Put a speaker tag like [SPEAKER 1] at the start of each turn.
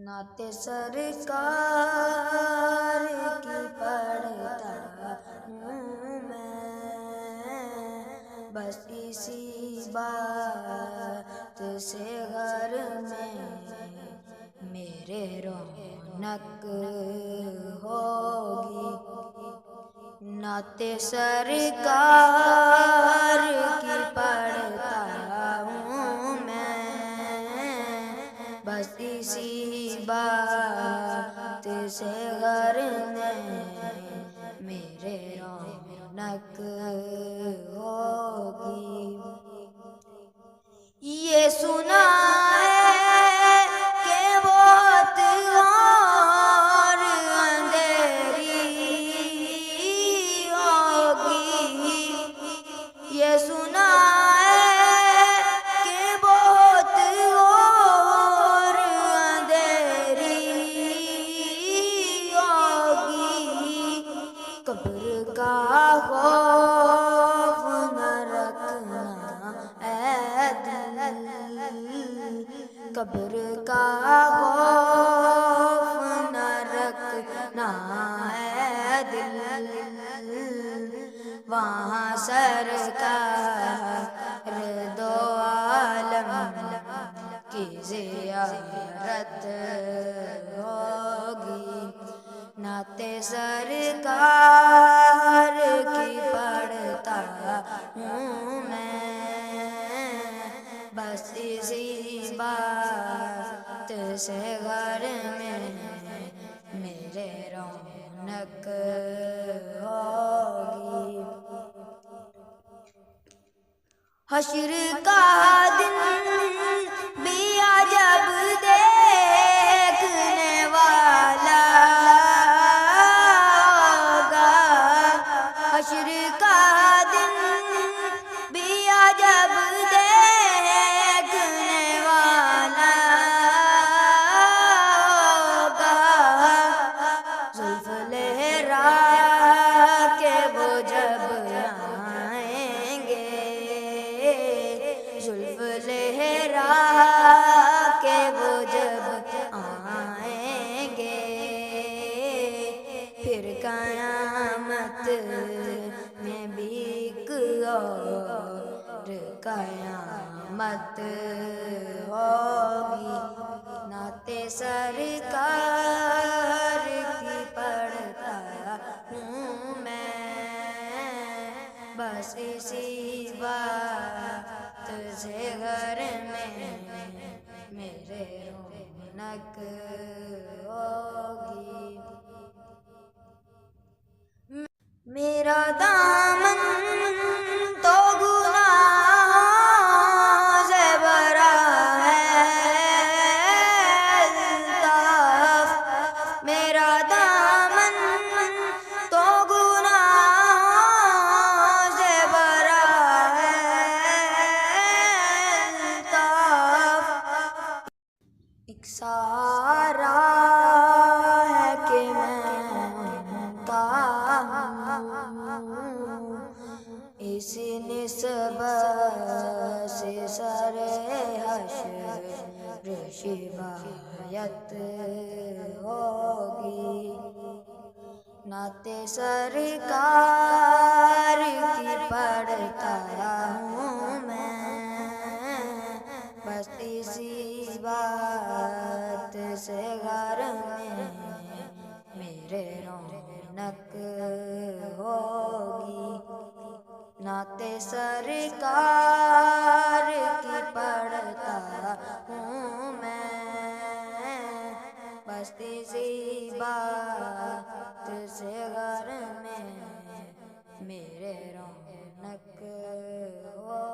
[SPEAKER 1] نعت سرکار کی پڑھتا ہوں میں، بس اسی بات سے گھر میں میرے رونق ہوگی۔ نعت سرکار کی پڑھتا ہوں میں، بس اسی بات سے گھر میں میرے رونق ہوگی۔ یہ سنا ہے کہ بہت اور اندھیری ہوگی، یہ سنا ہے کہ بہت اور اندھیری ہوگی۔ قبر کا خوف نہ رکھنا اے دل، قبر کا خوف نہ رکھنا اے دل، وہاں سرکار دو عالم کی زیارت ہوگی۔ نعت سرکار کی پڑھتا ہوں میں، بس اسی بات سے گھر میں میرے رونق ہوگی۔ حشر کا دن بھی عجب دیکھنے والا ہوگا، حشر کا دن بھی عجب دیکھنے والا ہوگا۔ زلف لہرا کے وہ جب آئیں گے، زلف لہرا کے وہ جب آئیں گے، پھر قیامت میں بھی ایک اور قیامت ہوگی۔ نعت سرکار کی پڑھتا ہوں میں، بس اسی بات سے گھر میں میرے رونق ہوگی۔ میرا دامن تو گناہوں سے بھرا ہے الطاف، میرا دامن تو گناہوں سے بھرا ہے الطاف۔ ایک سہارا ہے کہ میں کا اس نسبت سے سر حشر شفایت ہوگی۔ نعت سرکار کی پڑھتا ہوں میں، بس اسی بات سے گھر میں میرے رونق ہوگی۔ نعت سرکار کی پڑھتا ہوں میں، بس اسی بات سے گھر میں میرے رونق ہوگی۔